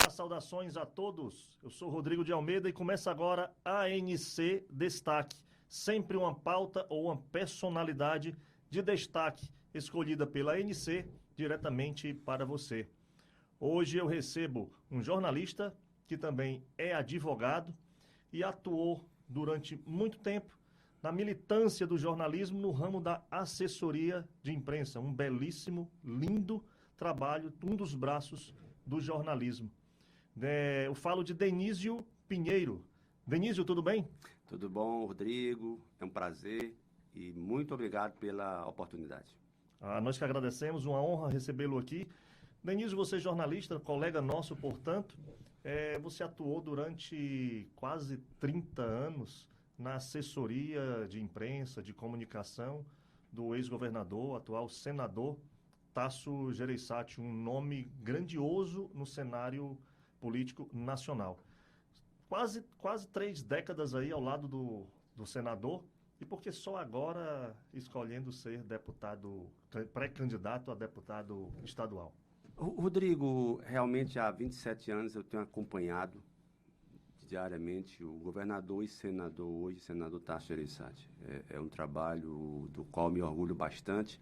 Olá, saudações a todos. Eu sou Rodrigo de Almeida e começa agora ANC Destaque. Sempre uma pauta ou uma personalidade de destaque escolhida pela ANC diretamente para você. Hoje eu recebo um jornalista que também é advogado e atuou durante muito tempo na militância do jornalismo no ramo da assessoria de imprensa. Um belíssimo, lindo trabalho, um dos braços do jornalismo. Eu falo de Denísio Pinheiro. Denísio, tudo bem? Tudo bom, Rodrigo? É um prazer e muito obrigado pela oportunidade. Nós que agradecemos, uma honra recebê-lo aqui. Denísio, você é jornalista, colega nosso, portanto. Você atuou durante quase 30 anos na assessoria de imprensa, de comunicação do ex-governador, atual senador Tasso Gereissati, um nome grandioso no cenário político nacional. Quase 3 décadas aí ao lado do senador, e por que só agora escolhendo ser deputado, pré-candidato a deputado estadual? Rodrigo, realmente há 27 anos eu tenho acompanhado diariamente o governador e senador, hoje senador Tasso Gereissati. É um trabalho do qual me orgulho bastante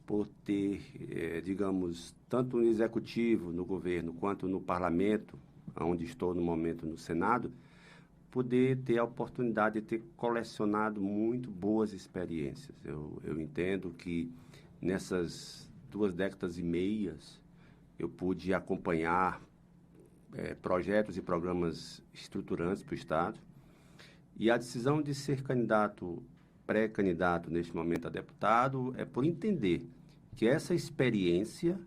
por ter, digamos, tanto no executivo, no governo, quanto no parlamento, onde estou no momento no Senado, poder ter a oportunidade de ter colecionado muito boas experiências. Eu entendo que nessas 2 décadas e meias eu pude acompanhar projetos e programas estruturantes para o Estado, e a decisão de ser pré-candidato neste momento a deputado é por entender que essa experiência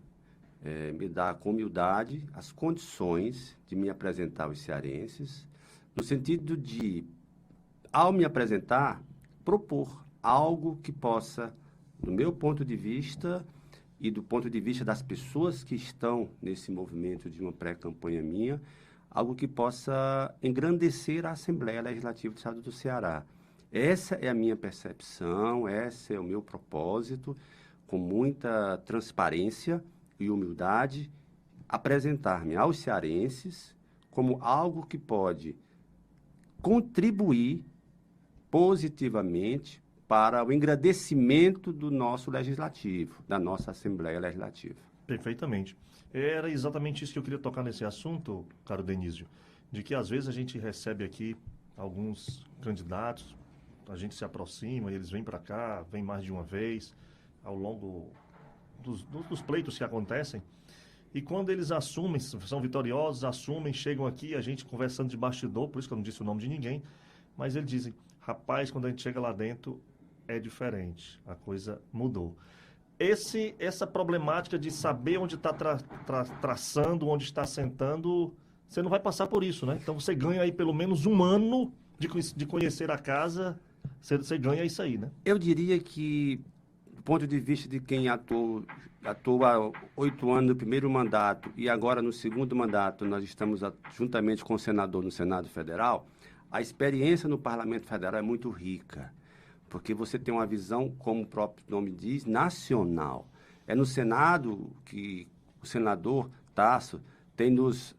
me dá com humildade as condições de me apresentar aos cearenses, no sentido de, ao me apresentar, propor algo que possa, do meu ponto de vista e do ponto de vista das pessoas que estão nesse movimento de uma pré-campanha minha, algo que possa engrandecer a Assembleia Legislativa do Estado do Ceará. Essa é a minha percepção, esse é o meu propósito, com muita transparência e humildade, apresentar-me aos cearenses como algo que pode contribuir positivamente para o engrandecimento do nosso legislativo, da nossa Assembleia Legislativa. Perfeitamente. Era exatamente isso que eu queria tocar nesse assunto, caro Denísio, de que às vezes a gente recebe aqui alguns candidatos, a gente se aproxima e eles vêm para cá, vêm mais de uma vez, ao longo dos pleitos que acontecem, e quando eles assumem, são vitoriosos, assumem, chegam aqui, a gente conversando de bastidor, por isso que eu não disse o nome de ninguém, mas eles dizem, rapaz, quando a gente chega lá dentro, é diferente, a coisa mudou. Essa problemática de saber onde está traçando, onde está sentando, você não vai passar por isso, né? Então você ganha aí pelo menos um ano de conhecer a casa, você ganha isso aí, né? Eu diria que, do ponto de vista de quem atua há 8 anos no primeiro mandato e agora no segundo mandato, nós estamos juntamente com o senador no Senado Federal, a experiência no Parlamento Federal é muito rica, porque você tem uma visão, como o próprio nome diz, nacional. É no Senado que o senador Tasso tem nos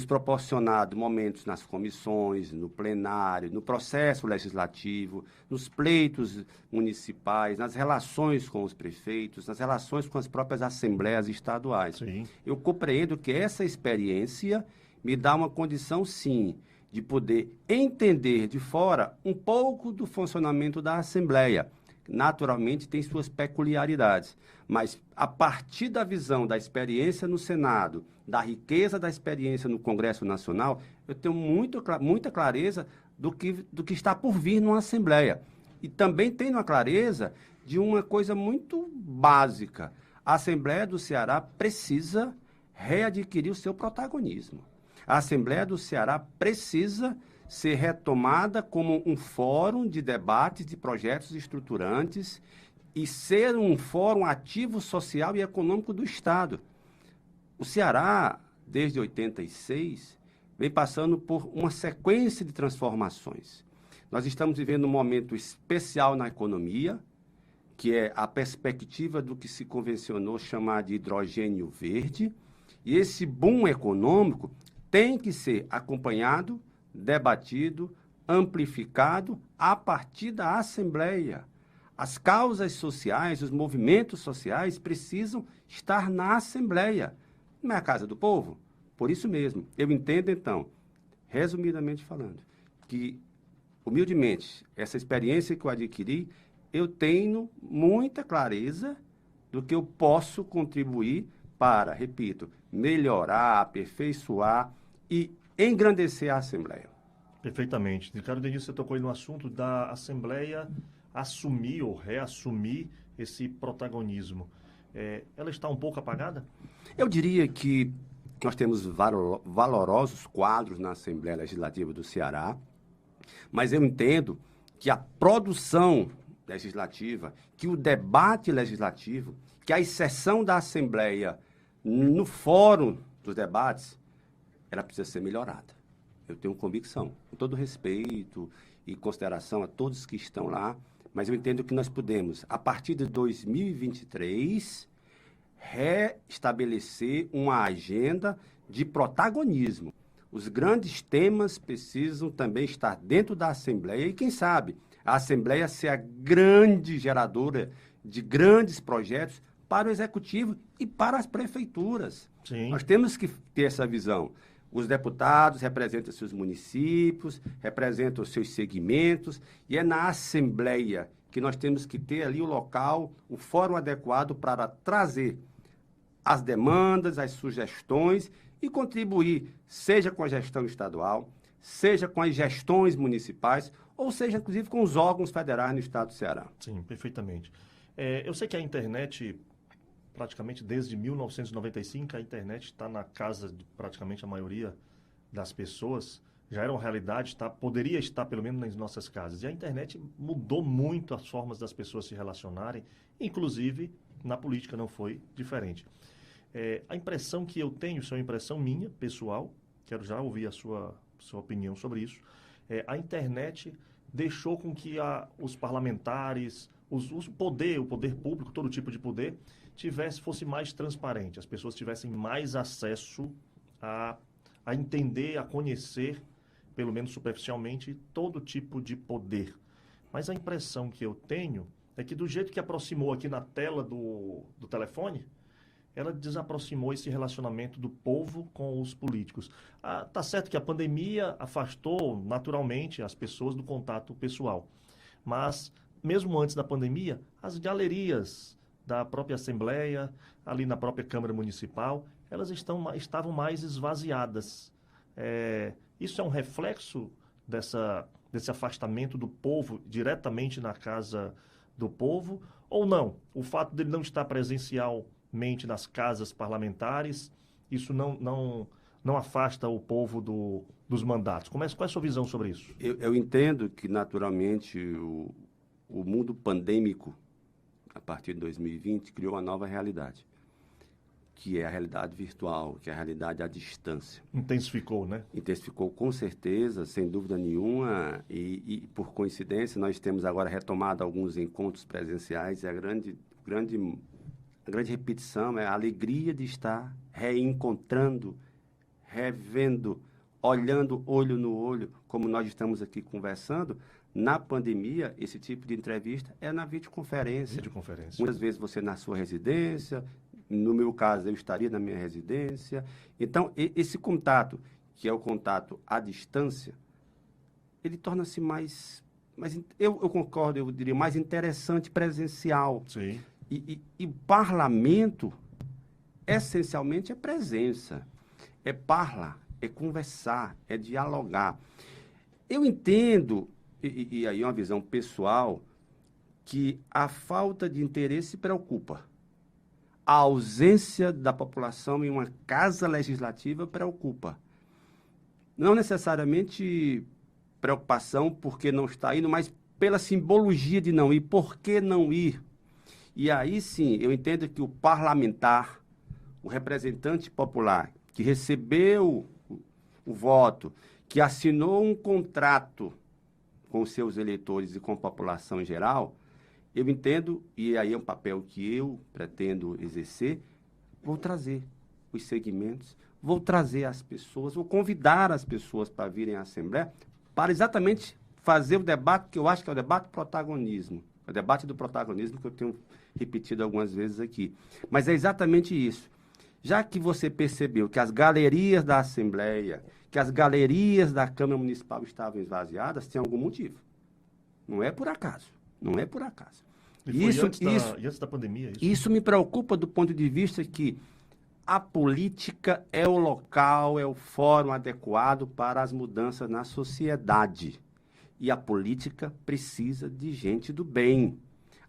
proporcionado momentos nas comissões, no plenário, no processo legislativo, nos pleitos municipais, nas relações com os prefeitos, nas relações com as próprias assembleias estaduais. Sim. Eu compreendo que essa experiência me dá uma condição, sim, de poder entender de fora um pouco do funcionamento da Assembleia. Naturalmente, tem suas peculiaridades, mas a partir da visão da experiência no Senado, da riqueza da experiência no Congresso Nacional, eu tenho muita clareza do que está por vir numa Assembleia. E também tenho a clareza de uma coisa muito básica. A Assembleia do Ceará precisa readquirir o seu protagonismo. A Assembleia do Ceará precisa ser retomada como um fórum de debate de projetos estruturantes e ser um fórum ativo social e econômico do Estado. O Ceará, desde 86, vem passando por uma sequência de transformações. Nós estamos vivendo um momento especial na economia, que é a perspectiva do que se convencionou chamar de hidrogênio verde, E esse boom econômico tem que ser acompanhado, debatido, amplificado a partir da Assembleia. As causas sociais, os movimentos sociais precisam estar na Assembleia, não é a Casa do Povo? Por isso mesmo, eu entendo então, resumidamente falando, que, humildemente, essa experiência que eu adquiri, eu tenho muita clareza do que eu posso contribuir para, repito, melhorar, aperfeiçoar e engrandecer a Assembleia. Perfeitamente. Ricardo Denilson, você tocou aí no assunto da Assembleia assumir ou reassumir esse protagonismo. Ela está um pouco apagada? Eu diria que nós temos valorosos quadros na Assembleia Legislativa do Ceará, mas eu entendo que a produção legislativa, que o debate legislativo, que a exceção da Assembleia no fórum dos debates, ela precisa ser melhorada. Eu tenho convicção, com todo respeito e consideração a todos que estão lá, mas eu entendo que nós podemos, a partir de 2023, restabelecer uma agenda de protagonismo. Os grandes temas precisam também estar dentro da Assembleia e, quem sabe, a Assembleia ser a grande geradora de grandes projetos para o Executivo e para as prefeituras. Sim. Nós temos que ter essa visão. Os deputados representam seus municípios, representam os seus segmentos, e é na Assembleia que nós temos que ter ali o local, o fórum adequado para trazer as demandas, as sugestões e contribuir, seja com a gestão estadual, seja com as gestões municipais, ou seja, inclusive, com os órgãos federais no estado do Ceará. Sim, perfeitamente. Eu sei que a internet, praticamente desde 1995, a internet está na casa de praticamente a maioria das pessoas. Já era uma realidade, poderia estar pelo menos nas nossas casas. E a internet mudou muito as formas das pessoas se relacionarem, inclusive na política não foi diferente. A impressão que eu tenho, isso é uma impressão minha, pessoal, quero já ouvir a sua opinião sobre isso, a internet deixou com que os parlamentares, o poder público, todo tipo de poder, fosse mais transparente, as pessoas tivessem mais acesso a entender, a conhecer, pelo menos superficialmente, todo tipo de poder. Mas a impressão que eu tenho é que do jeito que aproximou aqui na tela do telefone, ela desaproximou esse relacionamento do povo com os políticos. Tá certo que a pandemia afastou naturalmente as pessoas do contato pessoal, mas mesmo antes da pandemia, as galerias da própria Assembleia, ali na própria Câmara Municipal, elas estavam mais esvaziadas. Isso é um reflexo desse afastamento do povo diretamente na casa do povo, ou não? O fato dele não estar presencialmente nas casas parlamentares, isso não afasta o povo dos mandatos. Qual é a sua visão sobre isso? Eu entendo que, naturalmente, o mundo pandêmico, a partir de 2020, criou uma nova realidade, que é a realidade virtual, que é a realidade à distância. Intensificou, né? Intensificou com certeza, sem dúvida nenhuma, e por coincidência nós temos agora retomado alguns encontros presenciais, e a grande repetição é a alegria de estar reencontrando, revendo, olhando olho no olho, como nós estamos aqui conversando. Na pandemia, esse tipo de entrevista é na videoconferência. Muitas vezes você na sua residência, no meu caso, eu estaria na minha residência. Então, esse contato, que é o contato à distância, ele torna-se eu concordo, eu diria, mais interessante presencial. Sim. E o parlamento, essencialmente, é presença, é é conversar, é dialogar. Eu entendo, e aí é uma visão pessoal, que a falta de interesse preocupa. A ausência da população em uma casa legislativa preocupa. Não necessariamente preocupação porque não está indo, mas pela simbologia de não ir. Por que não ir? E aí sim, eu entendo que o parlamentar, o representante popular, que recebeu o voto, que assinou um contrato com os seus eleitores e com a população em geral, eu entendo, e aí é um papel que eu pretendo exercer, vou trazer os segmentos, vou trazer as pessoas, vou convidar as pessoas para virem à Assembleia para exatamente fazer o debate que eu acho que é o debate do protagonismo. É o debate do protagonismo que eu tenho repetido algumas vezes aqui. Mas é exatamente isso. Já que você percebeu que as galerias da Assembleia, que as galerias da Câmara Municipal estavam esvaziadas, tem algum motivo. Não é por acaso. Não é por acaso. E antes da pandemia, isso? Isso me preocupa do ponto de vista que a política é o local, é o fórum adequado para as mudanças na sociedade. E a política precisa de gente do bem.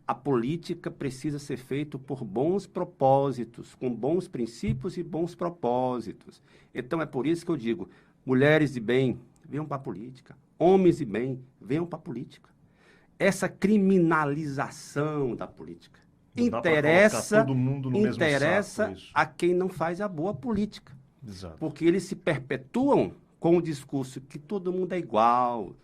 A política precisa ser feita por bons propósitos, com bons princípios e bons propósitos. Então, é por isso que eu digo, mulheres de bem, venham para a política. Homens de bem, venham para a política. Essa criminalização da política interessa todo mundo no mesmo saco, a quem não faz a boa política. Exato. Porque eles se perpetuam com o discurso que todo mundo é igual,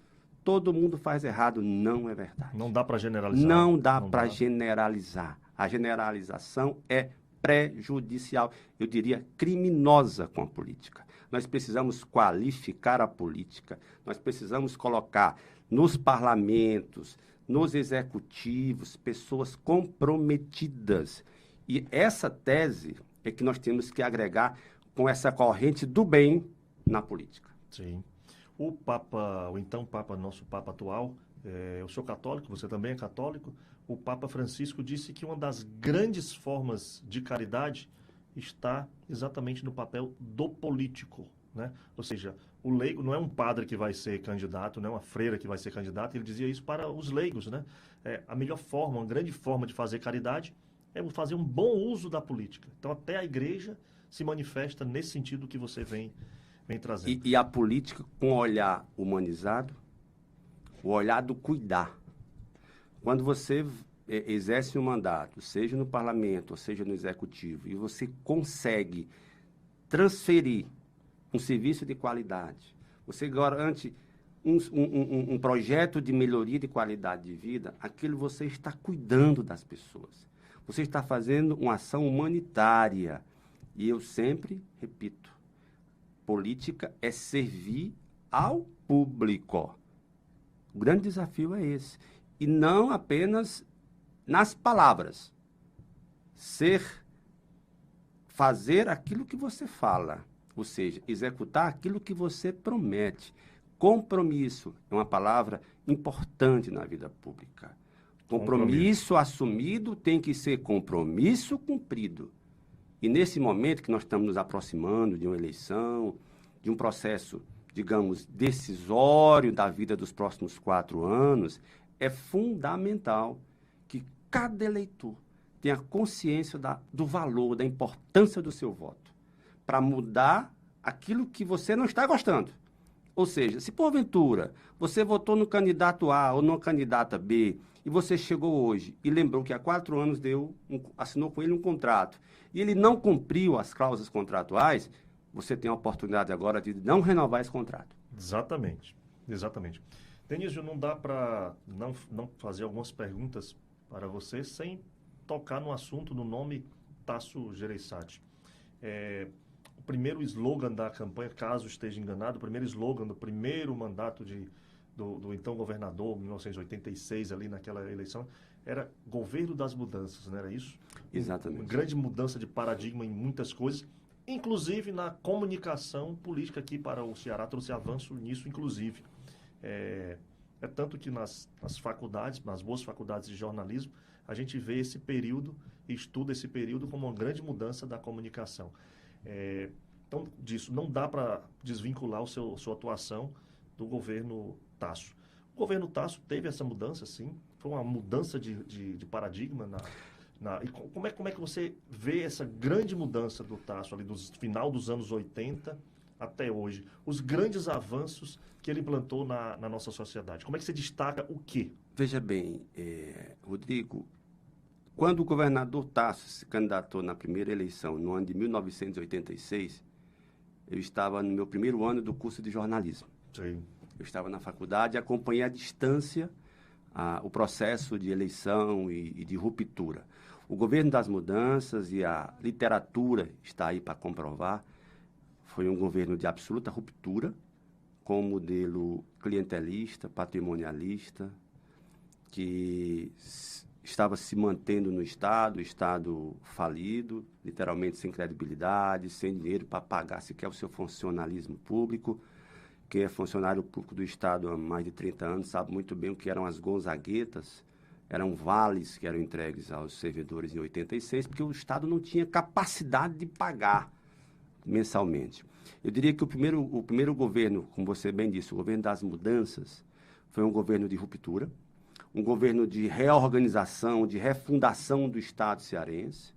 todo mundo faz errado. Não é verdade. Não dá para generalizar. Não dá para generalizar. A generalização é prejudicial, eu diria criminosa com a política. Nós precisamos qualificar a política, nós precisamos colocar nos parlamentos, nos executivos, pessoas comprometidas. E essa tese é que nós temos que agregar com essa corrente do bem na política. Sim. O Papa, o então Papa, nosso Papa atual, eu sou católico, você também é católico, o Papa Francisco disse que uma das grandes formas de caridade está exatamente no papel do político, né? Ou seja, o leigo não é um padre que vai ser candidato, não é uma freira que vai ser candidata, ele dizia isso para os leigos, né? A melhor forma, uma grande forma de fazer caridade é fazer um bom uso da política. Então, até a igreja se manifesta nesse sentido que você vem trazendo. E a política com o olhar humanizado, o olhar do cuidar. Quando você exerce um mandato, seja no parlamento, ou seja no executivo, e você consegue transferir um serviço de qualidade, você garante um projeto de melhoria de qualidade de vida, aquilo você está cuidando das pessoas. Você está fazendo uma ação humanitária. E eu sempre repito, política é servir ao público. O grande desafio é esse. E não apenas nas palavras. Fazer aquilo que você fala. Ou seja, executar aquilo que você promete. Compromisso é uma palavra importante na vida pública. Compromisso assumido tem que ser compromisso cumprido. E nesse momento que nós estamos nos aproximando de uma eleição, de um processo, digamos, decisório da vida dos próximos 4 anos, é fundamental que cada eleitor tenha consciência do valor, da importância do seu voto, para mudar aquilo que você não está gostando. Ou seja, se porventura você votou no candidato A ou no candidata B, e você chegou hoje e lembrou que há 4 anos assinou com ele um contrato, e ele não cumpriu as cláusulas contratuais, você tem a oportunidade agora de não renovar esse contrato. Exatamente, exatamente. Denísio, não dá para não fazer algumas perguntas para você sem tocar no assunto, no nome Tasso Gereissati. O primeiro slogan da campanha, caso esteja enganado, o primeiro slogan do primeiro mandato do então governador, 1986, ali naquela eleição, era governo das mudanças, não era isso? Exatamente. Uma grande mudança de paradigma em muitas coisas, inclusive na comunicação política aqui para o Ceará, trouxe avanço nisso, inclusive. É tanto que nas faculdades, nas boas faculdades de jornalismo, a gente vê esse período, estuda esse período como uma grande mudança da comunicação. Então, disso, não dá para desvincular sua atuação do governo Tasso. O governo Tasso teve essa mudança, sim, foi uma mudança de paradigma. E como é que você vê essa grande mudança do Tasso, ali do final dos anos 80 até hoje? Os grandes avanços que ele implantou na nossa sociedade. Como é que você destaca o quê? Veja bem, Rodrigo, quando o governador Tasso se candidatou na primeira eleição, no ano de 1986, eu estava no meu primeiro ano do curso de jornalismo. Sim. Eu estava na faculdade e acompanhei à distância o processo de eleição e de ruptura. O governo das mudanças, e a literatura está aí para comprovar, foi um governo de absoluta ruptura, com um modelo clientelista, patrimonialista, que estava se mantendo no Estado, o Estado falido, literalmente sem credibilidade, sem dinheiro para pagar sequer o seu funcionalismo público. Quem é funcionário público do Estado há mais de 30 anos sabe muito bem o que eram as gonzaguetas, eram vales que eram entregues aos servidores em 86, porque o Estado não tinha capacidade de pagar mensalmente. Eu diria que o primeiro governo, como você bem disse, o governo das mudanças, foi um governo de ruptura, um governo de reorganização, de refundação do Estado cearense,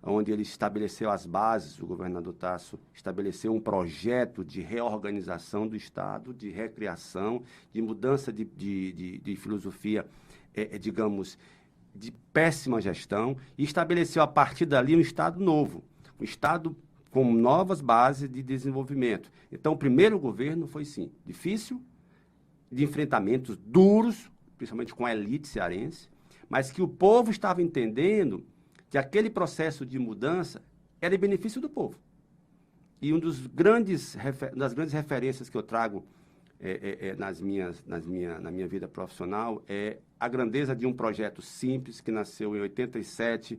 onde ele estabeleceu as bases, o governador Tasso estabeleceu um projeto de reorganização do Estado, de recriação, de mudança de filosofia, digamos, de péssima gestão, e estabeleceu a partir dali um Estado novo, um Estado com novas bases de desenvolvimento. Então, o primeiro governo foi, sim, difícil, de enfrentamentos duros, principalmente com a elite cearense, mas que o povo estava entendendo que aquele processo de mudança era em benefício do povo. E das grandes referências que eu trago na minha vida profissional é a grandeza de um projeto simples que nasceu em 87,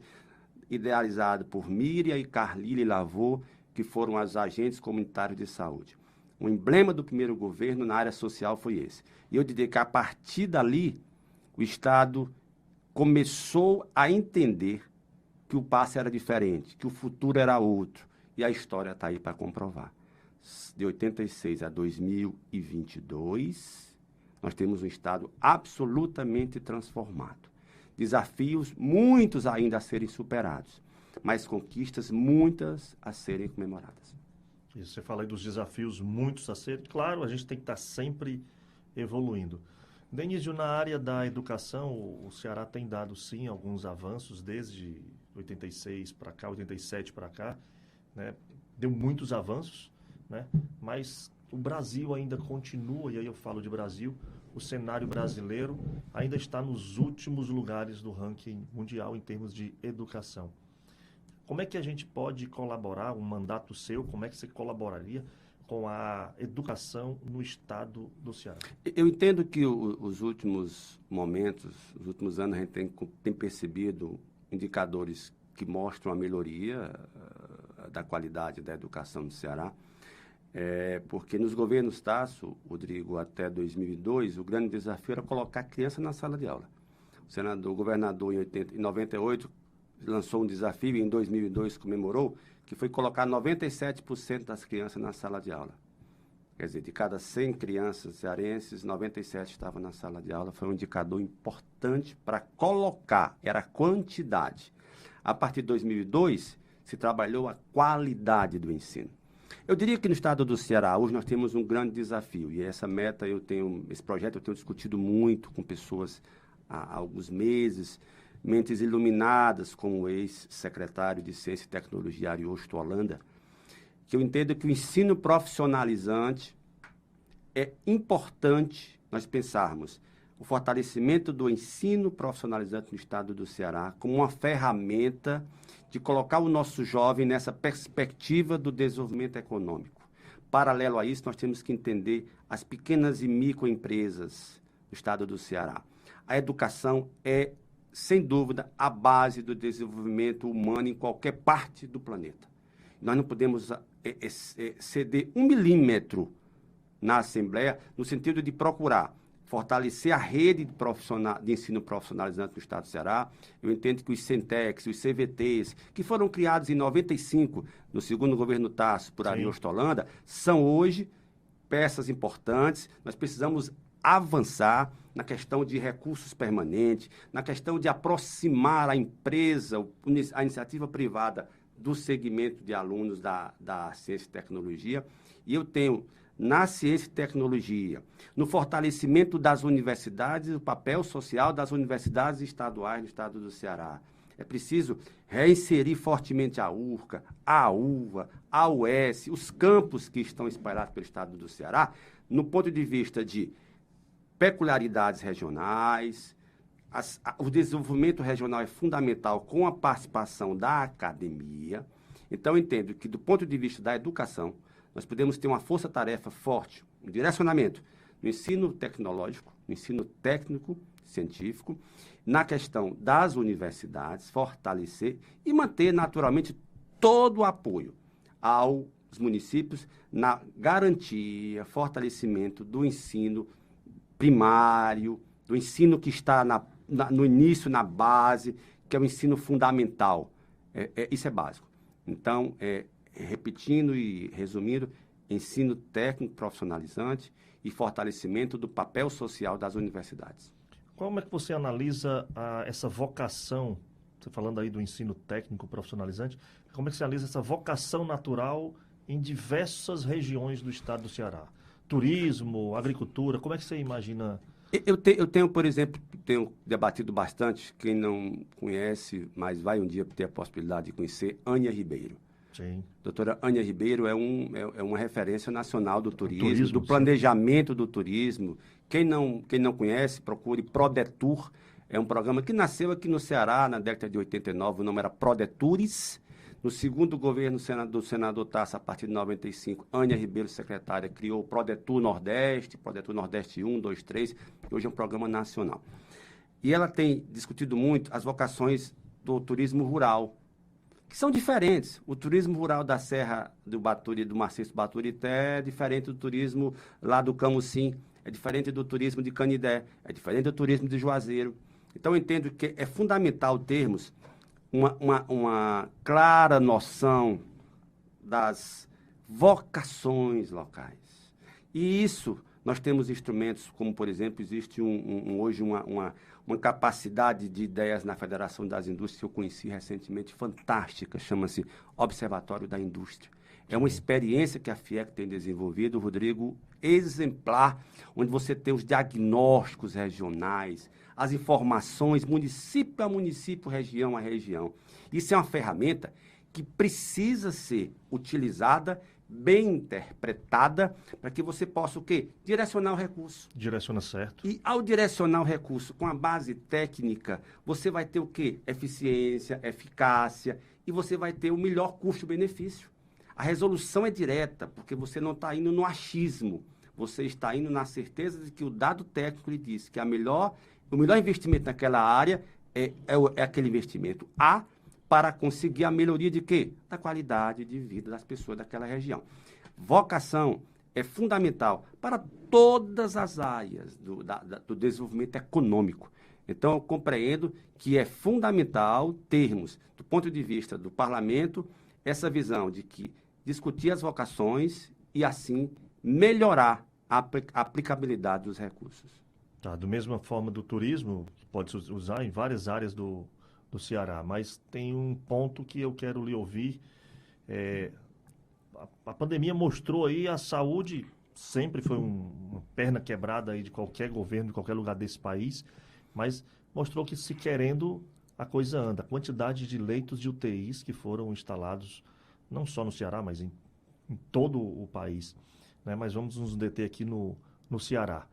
idealizado por Miriam e Carlile Lavô, que foram os agentes comunitários de saúde. O emblema do primeiro governo na área social foi esse. E eu diria que, a partir dali, o Estado começou a entender que o passo era diferente, que o futuro era outro. E a história está aí para comprovar. De 86 a 2022, nós temos um Estado absolutamente transformado. Desafios, muitos ainda a serem superados, mas conquistas, muitas a serem comemoradas. Isso, você fala aí dos desafios, muitos a serem. Claro, a gente tem que estar sempre evoluindo. Denísio, na área da educação, o Ceará tem dado, sim, alguns avanços desde 86 para cá, 87 para cá, né? Deu muitos avanços, né? Mas o Brasil ainda continua, e aí eu falo de Brasil, o cenário brasileiro ainda está nos últimos lugares do ranking mundial em termos de educação. Como é que a gente pode colaborar, um mandato seu, como é que você colaboraria com a educação no estado do Ceará? Eu entendo que os últimos momentos, os últimos anos, a gente tem percebido indicadores que mostram a melhoria da qualidade da educação no Ceará, porque nos governos Tasso, Rodrigo, até 2002, o grande desafio era colocar a criança na sala de aula. O governador, em 98, lançou um desafio, e em 2002 comemorou, que foi colocar 97% das crianças na sala de aula. Quer dizer, de cada 100 crianças cearenses, 97 estavam na sala de aula. Foi um indicador importante para colocar, era a quantidade. A partir de 2002, se trabalhou a qualidade do ensino. Eu diria que no estado do Ceará, hoje nós temos um grande desafio, e essa meta esse projeto eu tenho discutido muito com pessoas há alguns meses, mentes iluminadas, como o ex-secretário de Ciência e Tecnologia, Ariosto Holanda, que eu entendo que o ensino profissionalizante é importante nós pensarmos o fortalecimento do ensino profissionalizante no estado do Ceará como uma ferramenta de colocar o nosso jovem nessa perspectiva do desenvolvimento econômico. Paralelo a isso, nós temos que entender as pequenas e microempresas do estado do Ceará. A educação é, sem dúvida, a base do desenvolvimento humano em qualquer parte do planeta. Nós não podemos ceder 1 milímetro na Assembleia, no sentido de procurar fortalecer a rede de ensino profissionalizante do estado do Ceará. Eu entendo que os Centecs, os CVTs, que foram criados em 95, no segundo governo Tasso, por Ariosto Holanda, são hoje peças importantes. Nós precisamos avançar na questão de recursos permanentes, na questão de aproximar a empresa, a iniciativa privada do segmento de alunos da ciência e tecnologia. E eu tenho, na ciência e tecnologia, no fortalecimento das universidades, o papel social das universidades estaduais no estado do Ceará. É preciso reinserir fortemente a URCA, a UVA, a UES, os campos que estão espalhados pelo estado do Ceará, no ponto de vista de peculiaridades regionais, o desenvolvimento regional é fundamental com a participação da academia. Então, eu entendo que, do ponto de vista da educação, nós podemos ter uma força-tarefa forte, um direcionamento no ensino tecnológico, no ensino técnico, científico, na questão das universidades, fortalecer e manter, naturalmente, todo o apoio aos municípios na garantia, fortalecimento do ensino primário, do ensino que está no início, na base, que é o ensino fundamental. Isso é básico. Então, repetindo e resumindo, ensino técnico profissionalizante e fortalecimento do papel social das universidades. Como é que você analisa essa vocação, você falando aí do ensino técnico profissionalizante, como é que você analisa essa vocação natural em diversas regiões do estado do Ceará? Turismo, agricultura, como é que você imagina? Eu tenho, por exemplo, debatido bastante, quem não conhece, mas vai um dia ter a possibilidade de conhecer, Ania Ribeiro. Sim. Doutora Ania Ribeiro é uma referência nacional do turismo, do sim. planejamento do turismo. Quem não conhece, procure Prodetur. É um programa que nasceu aqui no Ceará na década de 89, o nome era Prodetures. No segundo governo do senador Tasso, a partir de 95, Ania Ribeiro, secretária, criou o Prodetur Nordeste 1, 2, 3, que hoje é um programa nacional. E ela tem discutido muito as vocações do turismo rural, que são diferentes. O turismo rural da Serra do Maciço Baturité é diferente do turismo lá do Camucim, é diferente do turismo de Canidé, é diferente do turismo de Juazeiro. Então, eu entendo que é fundamental termos uma clara noção das vocações locais. E isso, nós temos instrumentos, como, por exemplo, existe hoje uma capacidade de ideias na Federação das Indústrias que eu conheci recentemente, fantástica, chama-se Observatório da Indústria. É uma experiência que a FIEC tem desenvolvido, Rodrigo, exemplar, onde você tem os diagnósticos regionais, as informações, município a município, região a região. Isso é uma ferramenta que precisa ser utilizada, bem interpretada, para que você possa o quê? Direcionar o recurso. Direciona certo. E ao direcionar o recurso com a base técnica, você vai ter o quê? Eficiência, eficácia, e você vai ter o melhor custo-benefício. A resolução é direta, porque você não está indo no achismo, você está indo na certeza de que o dado técnico lhe diz que o melhor investimento naquela área é aquele investimento A, para conseguir a melhoria de quê? Da qualidade de vida das pessoas daquela região. Vocação é fundamental para todas as áreas do desenvolvimento econômico. Então, eu compreendo que é fundamental termos, do ponto de vista do parlamento, essa visão de que discutir as vocações e, assim, melhorar a aplicabilidade dos recursos. Tá, da mesma forma do turismo, que pode se usar em várias áreas do Ceará, mas tem um ponto que eu quero lhe ouvir. A pandemia mostrou aí a saúde, sempre foi uma perna quebrada aí de qualquer governo, de qualquer lugar desse país, mas mostrou que, se querendo, a coisa anda. A quantidade de leitos de UTIs que foram instalados, não só no Ceará, mas em todo o país, né? Mas vamos nos deter aqui no Ceará.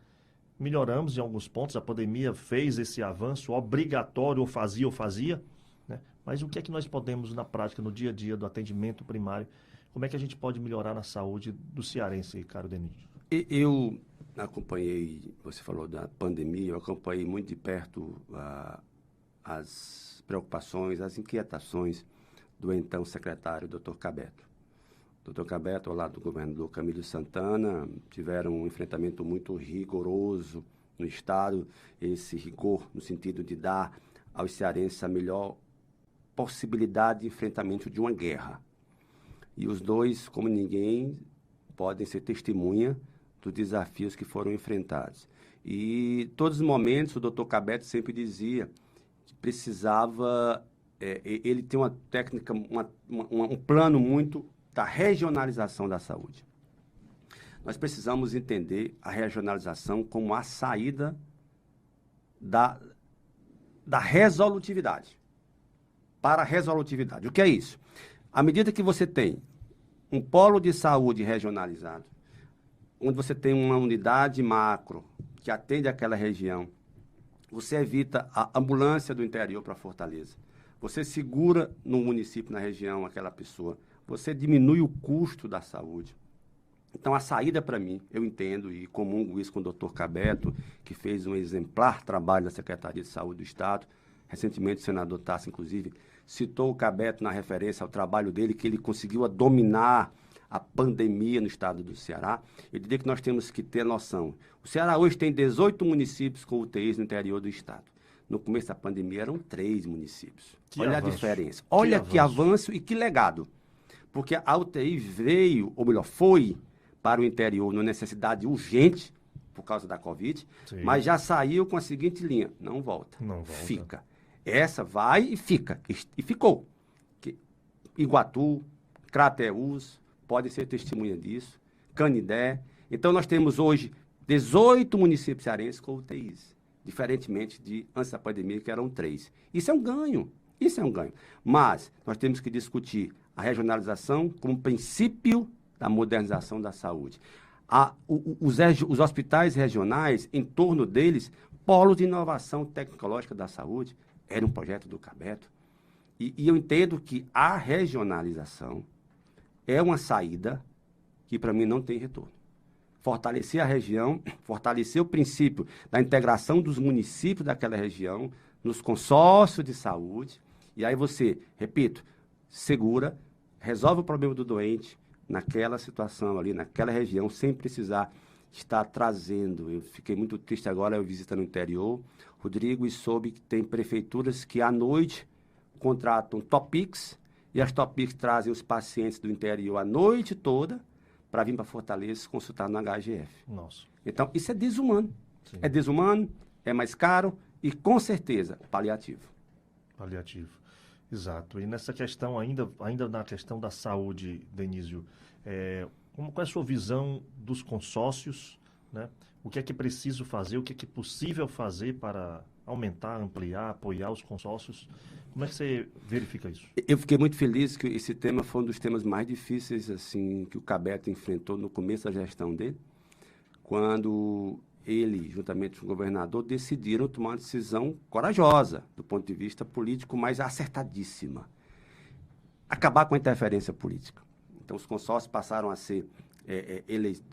Melhoramos em alguns pontos, a pandemia fez esse avanço obrigatório, ou fazia, né? Mas o que é que nós podemos, na prática, no dia a dia do atendimento primário, como é que a gente pode melhorar na saúde do cearense, caro Denísio? Eu acompanhei, você falou da pandemia, eu acompanhei muito de perto as preocupações, as inquietações do então secretário, Dr. Cabeto. Dr. Cabeto, ao lado do governador Camilo Santana, tiveram um enfrentamento muito rigoroso no Estado, esse rigor no sentido de dar aos cearenses a melhor possibilidade de enfrentamento de uma guerra. E os dois, como ninguém, podem ser testemunha dos desafios que foram enfrentados. E todos os momentos o Dr. Cabeto sempre dizia que precisava, ele tem uma técnica, um plano muito da regionalização da saúde. Nós precisamos entender a regionalização como a saída da resolutividade. Para a resolutividade. O que é isso? À medida que você tem um polo de saúde regionalizado, onde você tem uma unidade macro que atende aquela região, você evita a ambulância do interior para Fortaleza. Você segura no município, na região, aquela pessoa. Você diminui o custo da saúde. Então, a saída para mim, eu entendo e comungo isso com o doutor Cabeto, que fez um exemplar trabalho na Secretaria de Saúde do Estado. Recentemente, o senador Tassi, inclusive, citou o Cabeto na referência ao trabalho dele, que ele conseguiu dominar a pandemia no estado do Ceará. Eu diria que nós temos que ter noção. O Ceará hoje tem 18 municípios com UTIs no interior do estado. No começo da pandemia eram 3 municípios. Olha a diferença. Olha que avanço e que legado. Porque a UTI veio, ou melhor, foi para o interior numa necessidade urgente, por causa da Covid, sim, mas já saiu com a seguinte linha: não volta, não volta, fica. Essa vai e fica, e ficou. Iguatu, Crateús, pode ser testemunha disso, Canindé. Então, nós temos hoje 18 municípios cearenses com UTIs, diferentemente de antes da pandemia, que eram 3. Isso é um ganho, isso é um ganho. Mas nós temos que discutir a regionalização como princípio da modernização da saúde. Os hospitais regionais, em torno deles, polos de inovação tecnológica da saúde, era um projeto do Cabeto. E eu entendo que a regionalização é uma saída que, para mim, não tem retorno. Fortalecer a região, fortalecer o princípio da integração dos municípios daquela região, nos consórcios de saúde, e aí você, repito, segura, resolve o problema do doente naquela situação ali, naquela região, sem precisar estar trazendo. Eu fiquei muito triste agora, eu visitando o interior, Rodrigo, e soube que tem prefeituras que à noite contratam Topics, e as Topics trazem os pacientes do interior a noite toda para vir para Fortaleza se consultar no HGF. Nossa. Então, isso é desumano. Sim. É desumano, é mais caro e, com certeza, paliativo. Paliativo. Exato. E nessa questão, ainda na questão da saúde, Denísio, qual é a sua visão dos consórcios, né? O que é preciso fazer, o que é possível fazer para aumentar, ampliar, apoiar os consórcios? Como é que você verifica isso? Eu fiquei muito feliz que esse tema foi um dos temas mais difíceis assim, que o Cabeto enfrentou no começo da gestão dele, quando ele, juntamente com o governador, decidiram tomar uma decisão corajosa, do ponto de vista político, mas acertadíssima. Acabar com a interferência política. Então, os consórcios passaram a ser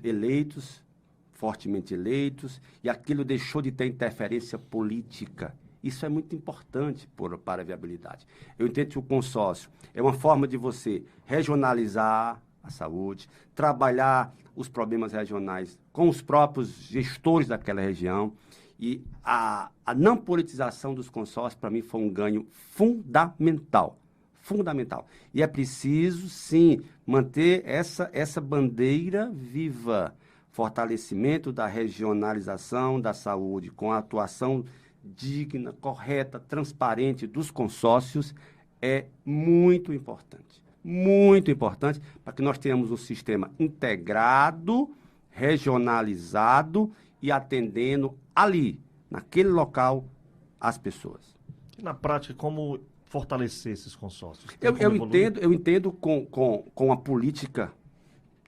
eleitos, fortemente eleitos, e aquilo deixou de ter interferência política. Isso é muito importante para a viabilidade. Eu entendo que o consórcio é uma forma de você regionalizar a saúde, trabalhar os problemas regionais com os próprios gestores daquela região, e a não politização dos consórcios, para mim, foi um ganho fundamental. Fundamental. E é preciso, sim, manter essa bandeira viva. Fortalecimento da regionalização da saúde com a atuação digna, correta, transparente dos consórcios é muito importante para que nós tenhamos um sistema integrado, regionalizado e atendendo ali, naquele local, as pessoas. E na prática, como fortalecer esses consórcios? Eu entendo com a política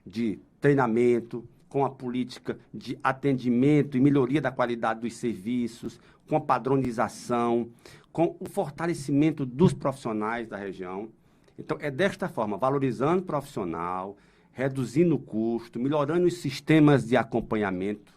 de treinamento, com a política de atendimento e melhoria da qualidade dos serviços, com a padronização, com o fortalecimento dos profissionais da região. Então, é desta forma, valorizando o profissional, reduzindo o custo, melhorando os sistemas de acompanhamento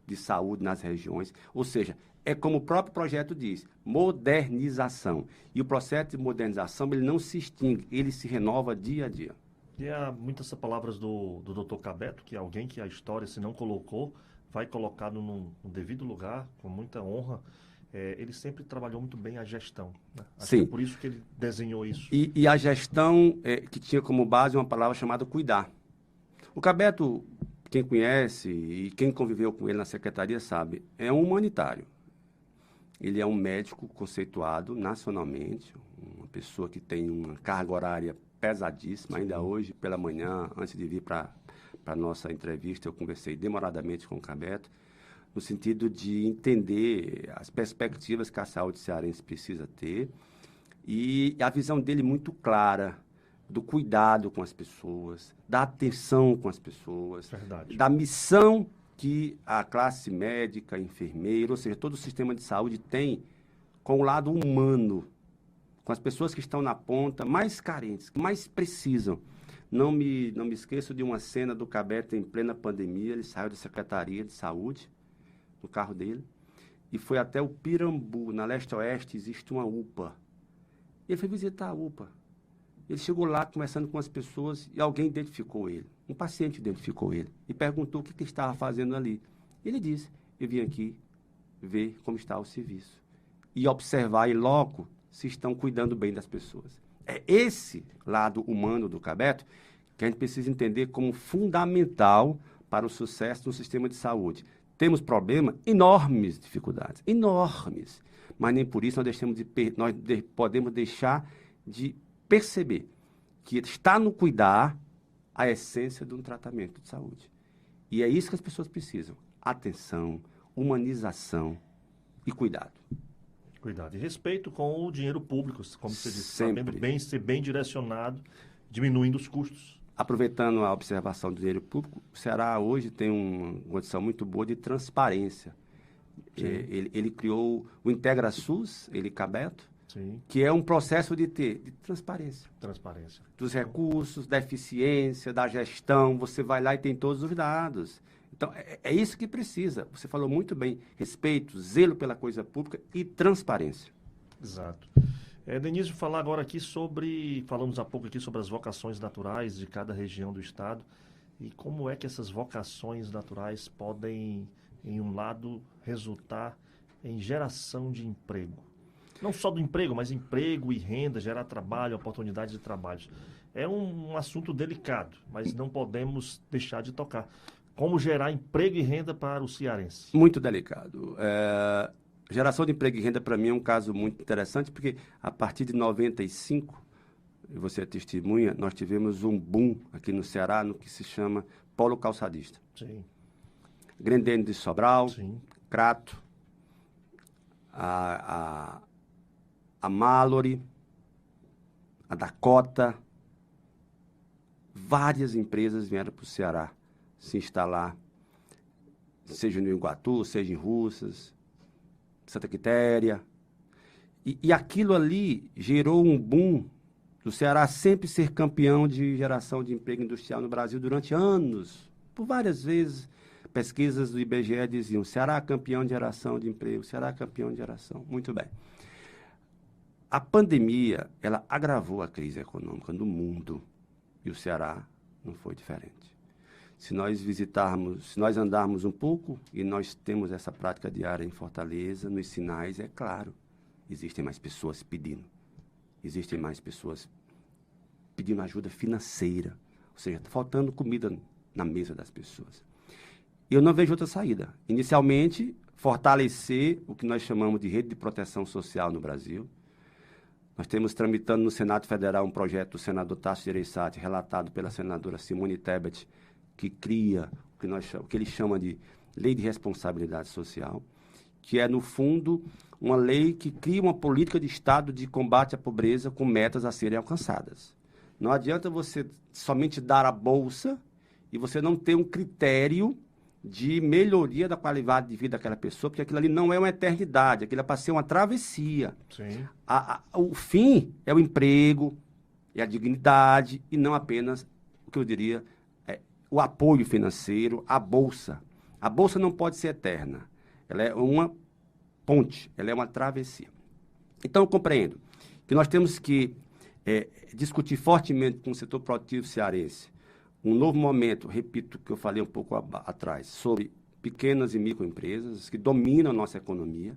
de saúde nas regiões. Ou seja, é como o próprio projeto diz, modernização. E o processo de modernização, ele não se extingue, ele se renova dia a dia. E há muitas palavras do Dr. Cabeto, que é alguém que a história, se não colocou, vai colocar no devido lugar, com muita honra. Ele sempre trabalhou muito bem a gestão. Né? Acho que é por isso que ele desenhou isso. E a gestão que tinha como base uma palavra chamada cuidar. O Cabeto, quem conhece e quem conviveu com ele na secretaria sabe, é um humanitário. Ele é um médico conceituado nacionalmente, uma pessoa que tem uma carga horária pesadíssima. Ainda hoje, pela manhã, antes de vir para a nossa entrevista, eu conversei demoradamente com o Cabeto, no sentido de entender as perspectivas que a saúde cearense precisa ter e a visão dele muito clara do cuidado com as pessoas, da atenção com as pessoas, Verdade. Da missão que a classe médica, enfermeira, ou seja, todo o sistema de saúde tem com o lado humano, com as pessoas que estão na ponta, mais carentes, que mais precisam. Não me esqueço de uma cena do Cabete em plena pandemia. Ele saiu da Secretaria de Saúde, no carro dele, e foi até o Pirambu, na leste-oeste, existe uma UPA. Ele foi visitar a UPA. Ele chegou lá conversando com as pessoas e alguém identificou ele. Um paciente identificou ele e perguntou o que ele estava fazendo ali. Ele disse, eu vim aqui ver como está o serviço e observar em loco se estão cuidando bem das pessoas. É esse lado humano do Cabeto que a gente precisa entender como fundamental para o sucesso do sistema de saúde. Temos enormes dificuldades, enormes, mas nem por isso nós podemos deixar de perceber que está no cuidar a essência de um tratamento de saúde. E é isso que as pessoas precisam: atenção, humanização e cuidado. Cuidado. E respeito com o dinheiro público, como você disse, Sempre. sabendo ser bem direcionado, diminuindo os custos. Aproveitando a observação do dinheiro público, o Ceará hoje tem uma condição muito boa de transparência. Ele criou o IntegraSUS, Cabeto, Sim. que é um processo de transparência. Transparência. Dos recursos, da eficiência, da gestão, você vai lá e tem todos os dados. Então, é isso que precisa. Você falou muito bem: respeito, zelo pela coisa pública e transparência. Exato. Denísio, falar agora aqui falamos há pouco aqui sobre as vocações naturais de cada região do estado e como é que essas vocações naturais podem, em um lado, resultar em geração de emprego. Não só do emprego, mas emprego e renda, gerar trabalho, oportunidade de trabalho. É um assunto delicado, mas não podemos deixar de tocar. Como gerar emprego e renda para o cearense? Muito delicado. Geração de emprego e renda, para mim, é um caso muito interessante, porque a partir de 95, e você é testemunha, nós tivemos um boom aqui no Ceará, no que se chama polo calçadista. Sim. Grendene de Sobral, Sim. Crato, a Mallory, a Dakota, várias empresas vieram para o Ceará se instalar, seja no Iguatu, seja em Russas, Santa Quitéria. E aquilo ali gerou um boom do Ceará sempre ser campeão de geração de emprego industrial no Brasil durante anos. Por várias vezes, pesquisas do IBGE diziam: Ceará campeão de geração de emprego, Ceará campeão de geração. Muito bem. A pandemia, ela agravou a crise econômica no mundo e o Ceará não foi diferente. Se nós andarmos um pouco, e nós temos essa prática diária em Fortaleza, nos sinais, é claro, existem mais pessoas pedindo. Existem mais pessoas pedindo ajuda financeira. Ou seja, está faltando comida na mesa das pessoas. E eu não vejo outra saída. Inicialmente, fortalecer o que nós chamamos de rede de proteção social no Brasil. Nós temos tramitando no Senado Federal um projeto do senador Tasso Gereissati, relatado pela senadora Simone Tebet, que cria o que ele chama de Lei de Responsabilidade Social, que é, no fundo, uma lei que cria uma política de Estado de combate à pobreza com metas a serem alcançadas. Não adianta você somente dar a bolsa e você não ter um critério de melhoria da qualidade de vida daquela pessoa, porque aquilo ali não é uma eternidade, aquilo é para ser uma travessia. Sim. O fim é o emprego, é a dignidade, e não apenas, o que eu diria, o apoio financeiro, a bolsa. A bolsa não pode ser eterna. Ela é uma ponte, ela é uma travessia. Então, eu compreendo que nós temos que discutir fortemente com o setor produtivo cearense um novo momento, repito o que eu falei um pouco atrás, sobre pequenas e microempresas que dominam a nossa economia,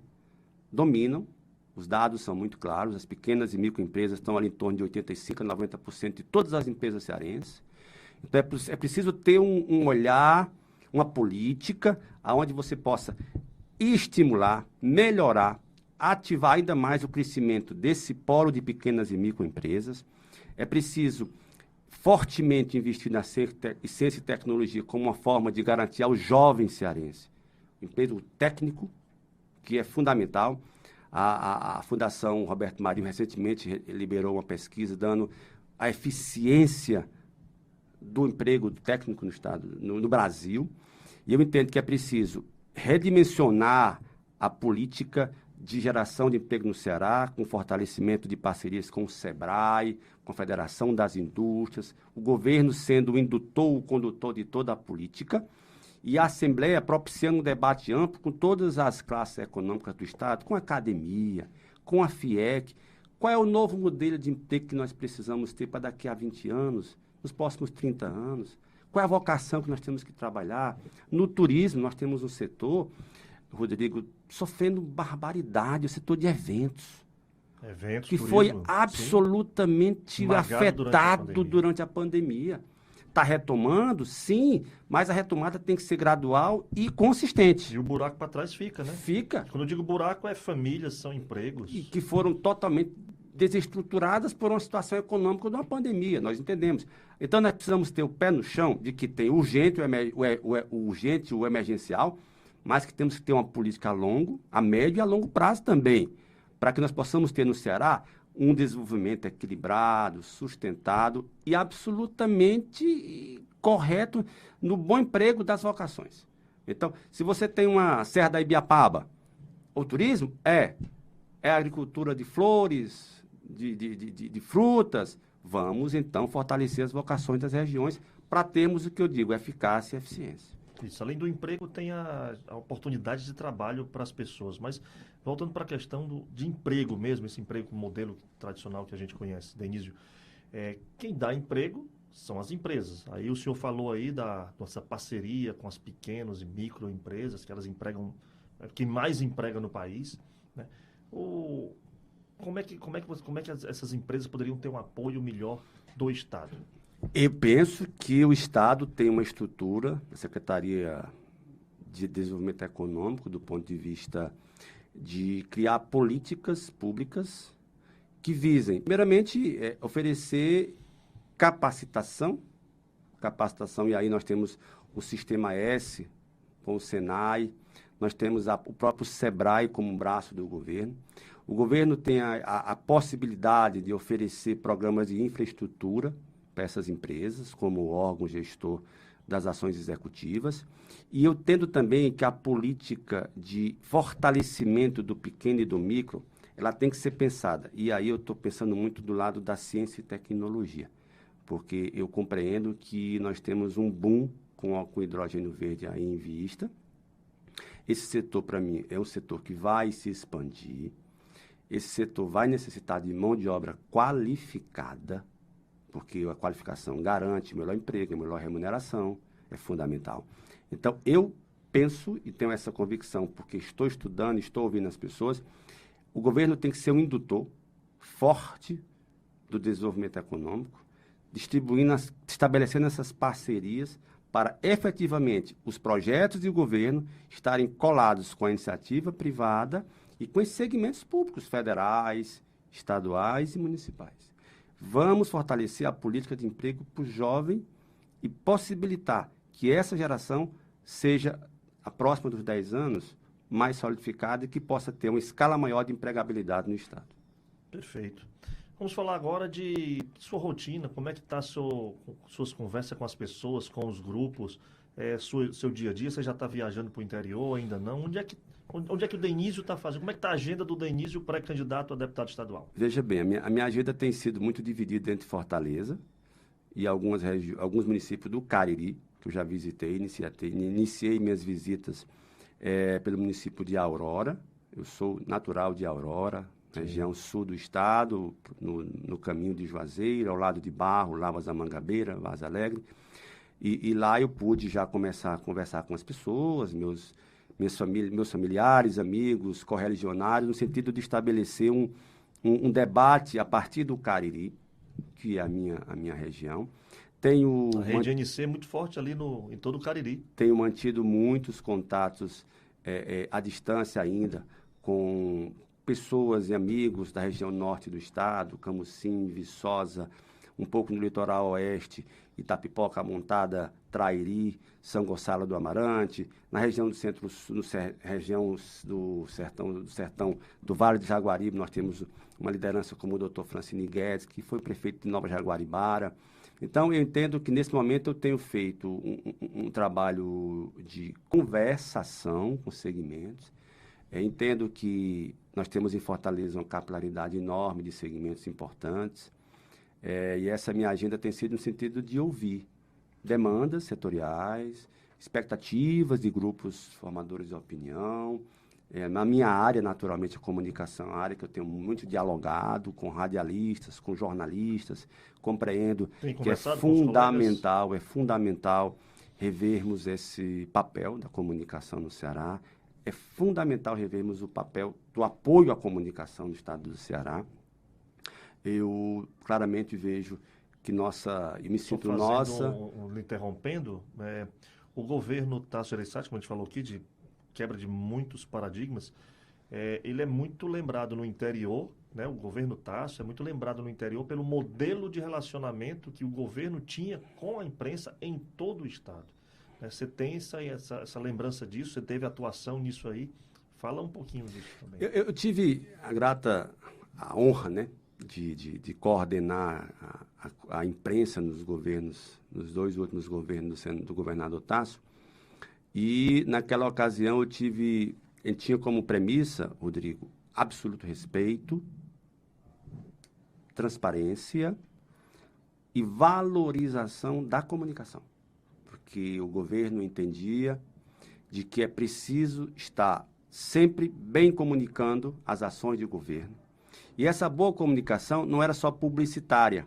os dados são muito claros, as pequenas e microempresas estão ali em torno de 85% a 90% de todas as empresas cearenses. Então, é preciso ter um olhar, uma política, onde você possa estimular, melhorar, ativar ainda mais o crescimento desse polo de pequenas e microempresas. É preciso fortemente investir na ciência e tecnologia como uma forma de garantir ao jovem cearense o emprego técnico, que é fundamental. A Fundação Roberto Marinho recentemente liberou uma pesquisa dando a eficiência do emprego técnico no Estado, no Brasil. E eu entendo que é preciso redimensionar a política de geração de emprego no Ceará, com fortalecimento de parcerias com o SEBRAE, com a Federação das Indústrias, o governo sendo o indutor, o condutor de toda a política, e a Assembleia propiciando um debate amplo com todas as classes econômicas do Estado, com a academia, com a FIEC. Qual é o novo modelo de emprego que nós precisamos ter para daqui a 20 anos, nos próximos 30 anos? Qual é a vocação que nós temos que trabalhar? No turismo, nós temos um setor, Rodrigo, sofrendo barbaridade, o setor de eventos. Eventos, que turismo, foi absolutamente afetado durante a pandemia. Está retomando, sim, mas a retomada tem que ser gradual e consistente. E o buraco para trás fica, né? Fica. Quando eu digo buraco, é famílias, são empregos. E que foram totalmente desestruturadas por uma situação econômica de uma pandemia, nós entendemos. Então, nós precisamos ter o pé no chão de que tem o urgente, o urgente, o emergencial, mas que temos que ter uma política a médio e a longo prazo também, para que nós possamos ter no Ceará um desenvolvimento equilibrado, sustentado e absolutamente correto no bom emprego das vocações. Então, se você tem uma Serra da Ibiapaba, o turismo é a agricultura de flores, de frutas, vamos então fortalecer as vocações das regiões para termos o que eu digo, eficácia e eficiência. Isso, além do emprego, tem a oportunidade de trabalho para as pessoas. Mas, voltando para a questão de emprego mesmo, esse emprego modelo tradicional que a gente conhece, Denísio, quem dá emprego são as empresas. Aí o senhor falou aí da nossa parceria com as pequenas e microempresas, que elas empregam, quem mais emprega no país, né? Como é que essas empresas poderiam ter um apoio melhor do Estado? Eu penso que o Estado tem uma estrutura, a Secretaria de Desenvolvimento Econômico, do ponto de vista de criar políticas públicas que visem, primeiramente, oferecer capacitação, e aí nós temos o Sistema S com o SENAI, nós temos o próprio SEBRAE como braço do governo. O governo tem a possibilidade de oferecer programas de infraestrutura para essas empresas, como órgão gestor das ações executivas. E eu entendo também que a política de fortalecimento do pequeno e do micro, ela tem que ser pensada. E aí eu estou pensando muito do lado da ciência e tecnologia, porque eu compreendo que nós temos um boom com hidrogênio verde aí em vista. Esse setor, para mim, é um setor que vai se expandir. Esse setor vai necessitar de mão de obra qualificada, porque a qualificação garante melhor emprego, melhor remuneração, é fundamental. Então, eu penso e tenho essa convicção, porque estou estudando, estou ouvindo as pessoas, o governo tem que ser um indutor forte do desenvolvimento econômico, estabelecendo essas parcerias para, efetivamente, os projetos de governo estarem colados com a iniciativa privada e com esses segmentos públicos, federais, estaduais e municipais. Vamos fortalecer a política de emprego para o jovem e possibilitar que essa geração seja, a próxima dos 10 anos, mais solidificada e que possa ter uma escala maior de empregabilidade no Estado. Perfeito. Vamos falar agora de sua rotina, como é que está suas conversas com as pessoas, com os grupos, seu dia a dia. Você já está viajando para o interior, ainda não? Onde é que o Denísio está fazendo? Como é que está a agenda do Denísio pré-candidato a deputado estadual? Veja bem, a minha agenda tem sido muito dividida entre Fortaleza e alguns municípios do Cariri, que eu já visitei, iniciei minhas visitas pelo município de Aurora. Eu sou natural de Aurora, região sul do estado, no caminho de Juazeiro, ao lado de Barro, Lavras da Mangabeira, Vaz Alegre. E lá eu pude já começar a conversar com as pessoas, meus familiares, amigos, correligionários, no sentido de estabelecer um debate a partir do Cariri, que é a minha região. A rede NC é muito forte ali em todo o Cariri. Tenho mantido muitos contatos à distância ainda com pessoas e amigos da região norte do estado, Camusim, Viçosa, um pouco no litoral oeste, Itapipoca, Montada, Trairi, São Gonçalo do Amarante, na região do centro-sul, região do sertão do Vale do Jaguaribe, nós temos uma liderança como o Dr. Francine Guedes, que foi prefeito de Nova Jaguaribara. Então, eu entendo que, nesse momento, eu tenho feito um trabalho de conversação com segmentos. Entendo que nós temos em Fortaleza uma capilaridade enorme de segmentos importantes. E essa minha agenda tem sido no sentido de ouvir demandas setoriais, expectativas de grupos formadores de opinião. Na minha área, naturalmente, a comunicação, a área que eu tenho muito dialogado com radialistas, com jornalistas, compreendo que é fundamental revermos esse papel da comunicação no Ceará, é fundamental revermos o papel do apoio à comunicação no estado do Ceará. Eu claramente vejo que eu me sinto interrompendo, o governo Tasso Gereissati, como a gente falou aqui, de quebra de muitos paradigmas, ele é muito lembrado no interior, né? O governo Tasso é muito lembrado no interior pelo modelo de relacionamento que o governo tinha com a imprensa em todo o estado. Você tem essa lembrança disso, você teve atuação nisso aí. Fala um pouquinho disso também. Eu tive a honra, né, de coordenar a imprensa nos governos, nos 2 últimos governos do governador Tasso. E, naquela ocasião, ele tinha como premissa, Rodrigo, absoluto respeito, transparência e valorização da comunicação. Porque o governo entendia de que é preciso estar sempre bem comunicando as ações de governo. E essa boa comunicação não era só publicitária.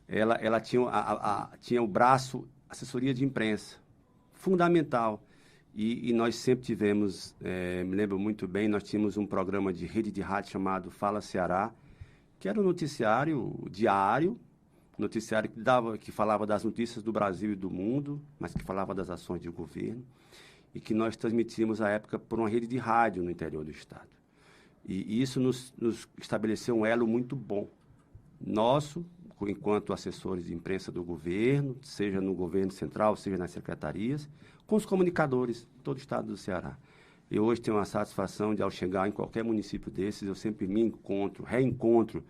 Ela tinha o braço assessoria de imprensa, fundamental. E nós sempre tivemos, me lembro muito bem, nós tínhamos um programa de rede de rádio chamado Fala Ceará, que era um noticiário diário, noticiário que falava das notícias do Brasil e do mundo, mas que falava das ações de governo, e que nós transmitíamos à época por uma rede de rádio no interior do estado. E isso nos estabeleceu um elo muito bom, nosso, enquanto assessores de imprensa do governo, seja no governo central, seja nas secretarias, com os comunicadores de todo o estado do Ceará. Eu hoje tenho a satisfação de, ao chegar em qualquer município desses, eu sempre reencontro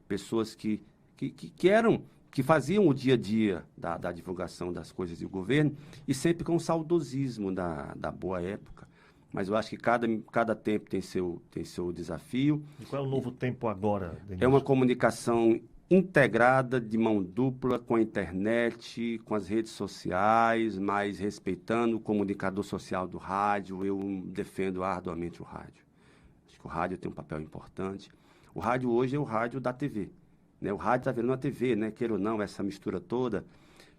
pessoas que faziam o dia a dia da divulgação das coisas do governo e sempre com saudosismo da boa época. Mas eu acho que cada tempo tem seu desafio. E qual é o novo tempo agora, Denilson? É uma comunicação integrada, de mão dupla, com a internet, com as redes sociais, mas respeitando o comunicador social do rádio. Eu defendo arduamente o rádio. Acho que o rádio tem um papel importante. O rádio hoje é o rádio da TV. Né? O rádio está virando a TV, né? Queira ou não, essa mistura toda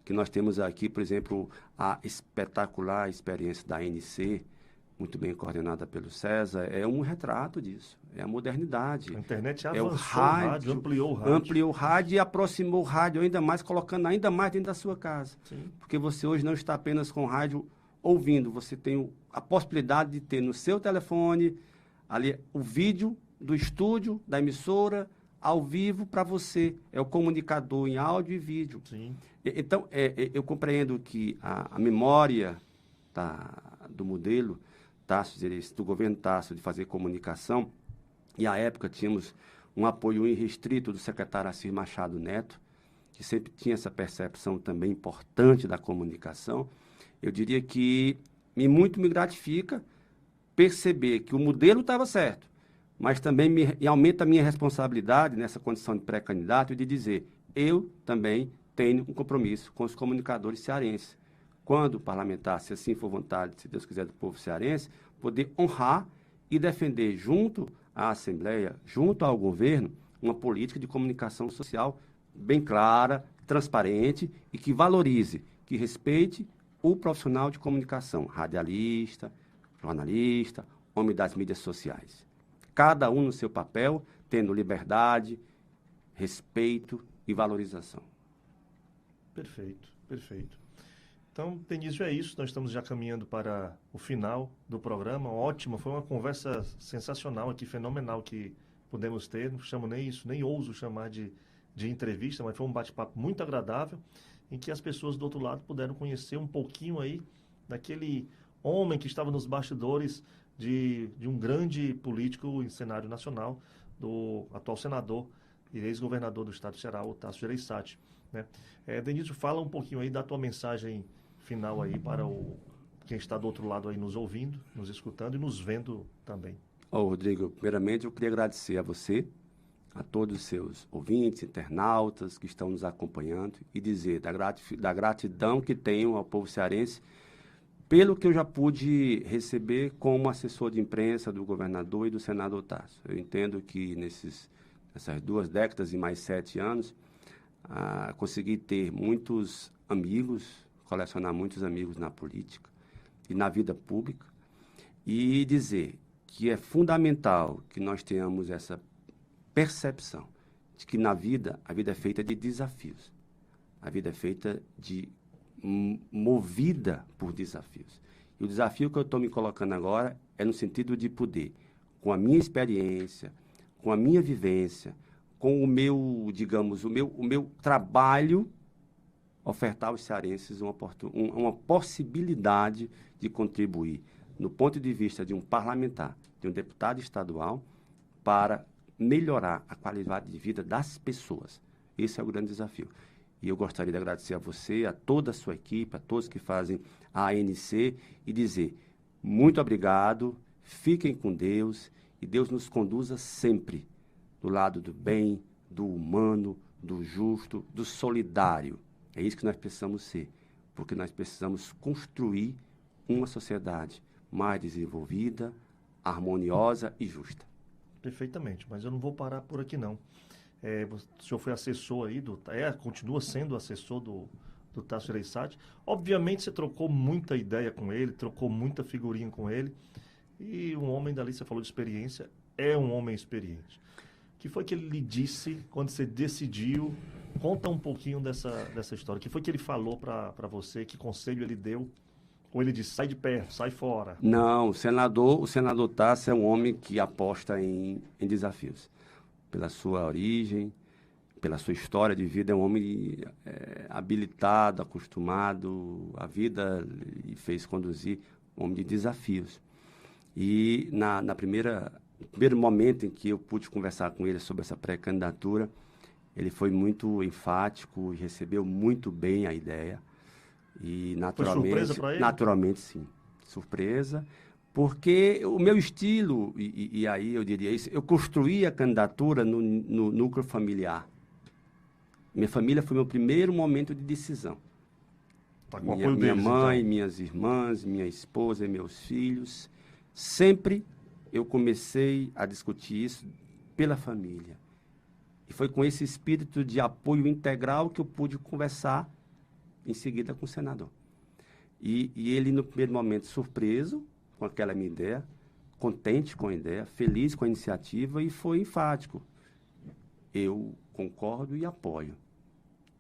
que nós temos aqui, por exemplo, a espetacular experiência da ANC, muito bem coordenada pelo César, é um retrato disso. É a modernidade. A internet avançou o rádio, ampliou o rádio. Ampliou o rádio e aproximou o rádio ainda mais, colocando ainda mais dentro da sua casa. Sim. Porque você hoje não está apenas com o rádio ouvindo, você tem a possibilidade de ter no seu telefone ali o vídeo do estúdio, da emissora, ao vivo para você. É o comunicador em áudio e vídeo. Sim. Então, eu compreendo que a memória do modelo Tasso, do governo Tasso, de fazer comunicação, e à época tínhamos um apoio irrestrito do secretário Assir Machado Neto, que sempre tinha essa percepção também importante da comunicação. Eu diria que muito me gratifica perceber que o modelo estava certo, mas também aumenta a minha responsabilidade nessa condição de pré-candidato de dizer, eu também tenho um compromisso com os comunicadores cearenses. Quando o parlamentar, se assim for vontade, se Deus quiser, do povo cearense, poder honrar e defender junto à Assembleia, junto ao governo, uma política de comunicação social bem clara, transparente e que valorize, que respeite o profissional de comunicação, radialista, jornalista, homem das mídias sociais. Cada um no seu papel, tendo liberdade, respeito e valorização. Perfeito, perfeito. Então, Denilson, é isso. Nós estamos já caminhando para o final do programa. Ótimo, foi uma conversa sensacional aqui, fenomenal que pudemos ter. Não chamo nem isso, nem ouso chamar de entrevista, mas foi um bate-papo muito agradável, em que as pessoas do outro lado puderam conhecer um pouquinho aí daquele homem que estava nos bastidores de um grande político em cenário nacional, do atual senador e ex-governador do estado do Ceará, o Tasso Gereissati. né? Denísio, fala um pouquinho aí da tua mensagem final aí para quem está do outro lado aí nos ouvindo, nos escutando e nos vendo também. Rodrigo, primeiramente eu queria agradecer a você, a todos os seus ouvintes, internautas que estão nos acompanhando e dizer da gratidão que tenho ao povo cearense pelo que eu já pude receber como assessor de imprensa do governador e do senador Tasso. Eu entendo que nessas 2 décadas e mais 7 anos, consegui ter muitos amigos, colecionar muitos amigos na política e na vida pública, e dizer que é fundamental que nós tenhamos essa percepção de que na vida, a vida é feita de desafios. A vida é feita movida por desafios. E o desafio que eu estou me colocando agora é no sentido de poder, com a minha experiência, com a minha vivência, com o meu, digamos, o meu trabalho, ofertar aos cearenses uma possibilidade de contribuir, no ponto de vista de um parlamentar, de um deputado estadual, para melhorar a qualidade de vida das pessoas. Esse é o grande desafio. E eu gostaria de agradecer a você, a toda a sua equipe, a todos que fazem a ANC e dizer muito obrigado, fiquem com Deus e Deus nos conduza sempre do lado do bem, do humano, do justo, do solidário. É isso que nós precisamos ser, porque nós precisamos construir uma sociedade mais desenvolvida, harmoniosa e justa. Perfeitamente, mas eu não vou parar por aqui não. O senhor foi assessor aí, continua sendo assessor do Tasso Gereissati. Obviamente você trocou muita ideia com ele, trocou muita figurinha com ele, e um homem dali, você falou de experiência, é um homem experiente. O que foi que ele lhe disse quando você decidiu? Conta um pouquinho dessa história. O que foi que ele falou para você? Que conselho ele deu? Ou ele disse, sai de perto, sai fora? Não, o senador Tasso é um homem que aposta em desafios. Pela sua origem, pela sua história de vida, é um homem habilitado, acostumado à vida e fez conduzir um homem de desafios. E no primeiro momento em que eu pude conversar com ele sobre essa pré-candidatura, ele foi muito enfático e recebeu muito bem a ideia. E naturalmente, foi surpresa para ele? Naturalmente, sim. Surpresa, porque o meu estilo, e aí eu diria isso, eu construí a candidatura no núcleo familiar. Minha família foi meu primeiro momento de decisão. Tá com minha apoio deles, mãe, então. minhas irmãs, minha esposa e meus filhos. Sempre eu comecei a discutir isso pela família. E foi com esse espírito de apoio integral que eu pude conversar em seguida com o senador. E ele, no primeiro momento, surpreso com aquela minha ideia, contente com a ideia, feliz com a iniciativa e foi enfático. Eu concordo e apoio.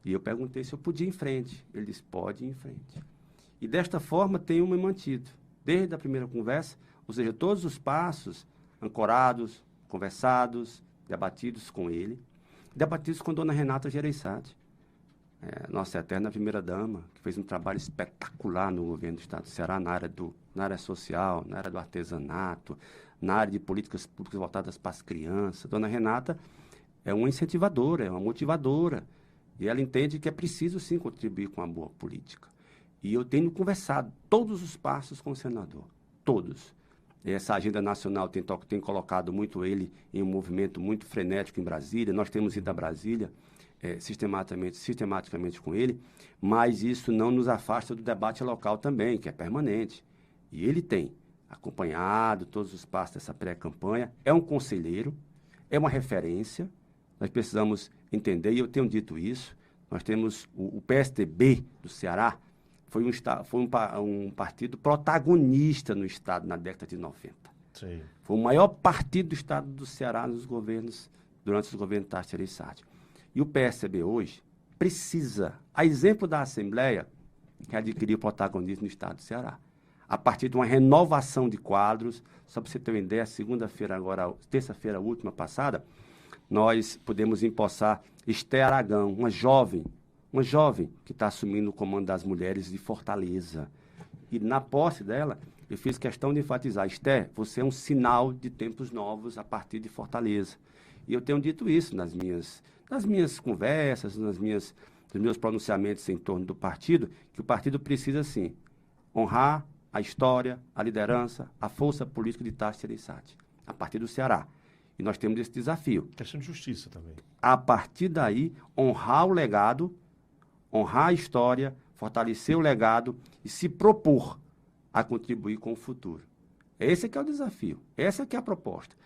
E eu perguntei se eu podia ir em frente. Ele disse, pode ir em frente. E desta forma tenho me mantido, desde a primeira conversa, ou seja, todos os passos ancorados, conversados, debatidos com ele, debatidos com a dona Renata Gereissati, nossa eterna primeira-dama, que fez um trabalho espetacular no governo do Estado do Ceará, na área social, na área do artesanato, na área de políticas públicas voltadas para as crianças. Dona Renata é uma incentivadora, é uma motivadora, e ela entende que é preciso, sim, contribuir com a boa política. E eu tenho conversado todos os passos com o senador, todos. Essa agenda nacional tem colocado muito ele em um movimento muito frenético em Brasília. Nós temos ido a Brasília sistematicamente com ele, mas isso não nos afasta do debate local também, que é permanente. E ele tem acompanhado todos os passos dessa pré-campanha, é um conselheiro, é uma referência, nós precisamos entender, e eu tenho dito isso, nós temos o PSDB do Ceará, foi um partido protagonista no Estado na década de 90. Sim. Foi o maior partido do Estado do Ceará durante os governos Tasso Gereissati. E o PSDB hoje precisa, a exemplo da Assembleia, que adquiriu protagonismo no Estado do Ceará, a partir de uma renovação de quadros. Só para você ter uma ideia, terça-feira última passada, nós podemos empossar Esté Aragão, uma jovem que está assumindo o comando das mulheres de Fortaleza. E na posse dela, eu fiz questão de enfatizar, Esté, você é um sinal de tempos novos a partir de Fortaleza. E eu tenho dito isso nas minhas conversas, nas minhas dos meus pronunciamentos em torno do partido, que o partido precisa, sim, honrar a história, a liderança, a força política de Tasso Gereissati, a partir do Ceará. E nós temos esse desafio. Questão de justiça também. A partir daí, honrar o legado, honrar a história, fortalecer o legado e se propor a contribuir com o futuro. Esse é que é o desafio, essa que é a proposta.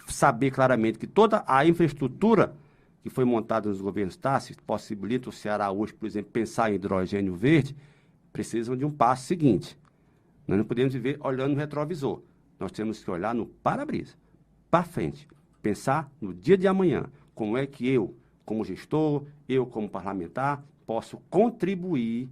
Saber claramente que toda a infraestrutura que foi montada nos governos Tasso, possibilita o Ceará hoje, por exemplo, pensar em hidrogênio verde, precisam de um passo seguinte. Nós não podemos viver olhando no retrovisor. Nós temos que olhar no para-brisa, para frente. Pensar no dia de amanhã, como é que eu, como gestor, eu como parlamentar, posso contribuir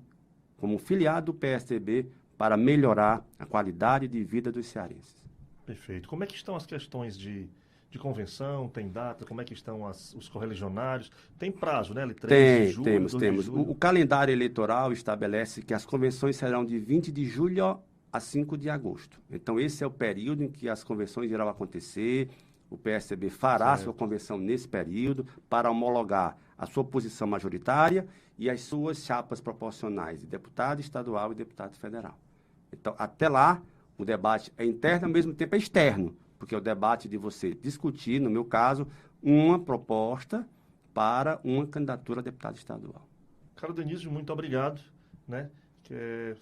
como filiado do PSDB para melhorar a qualidade de vida dos cearenses. Perfeito. Como é que estão as questões de convenção? Tem data? Como é que estão os correligionários? Tem prazo, né? 3 de julho, Temos. 2 de julho. O calendário eleitoral estabelece que as convenções serão de 20 de julho a 5 de agosto. Então, esse é o período em que as convenções irão acontecer. O PSDB fará sua convenção nesse período para homologar a sua posição majoritária e as suas chapas proporcionais de deputado estadual e deputado federal. Então, até lá, o debate é interno, ao mesmo tempo é externo, porque é o debate de você discutir, no meu caso, uma proposta para uma candidatura a deputado estadual. Caro Denísio, muito obrigado, né?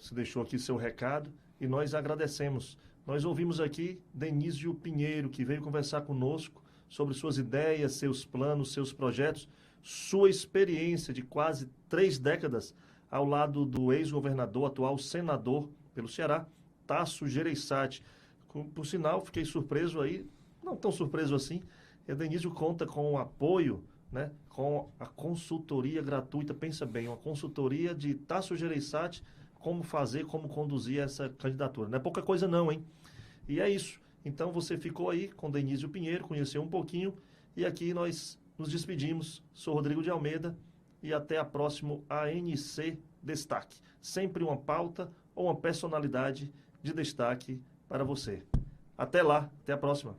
Você deixou aqui seu recado e nós agradecemos. Nós ouvimos aqui Denísio Pinheiro, que veio conversar conosco sobre suas ideias, seus planos, seus projetos, sua experiência de quase 3 décadas ao lado do ex-governador, atual senador pelo Ceará, Tasso Gereissati. Por sinal, fiquei surpreso aí, não tão surpreso assim, o Denísio conta com o apoio, né, com a consultoria gratuita, pensa bem, uma consultoria de Tasso Gereissati, como fazer, como conduzir essa candidatura. Não é pouca coisa não, hein? E é isso. Então você ficou aí com Denísio Pinheiro, conheceu um pouquinho, e aqui nós nos despedimos. Sou Rodrigo de Almeida e até a próxima ANC Destaque. Sempre uma pauta ou uma personalidade de destaque para você. Até lá, até a próxima.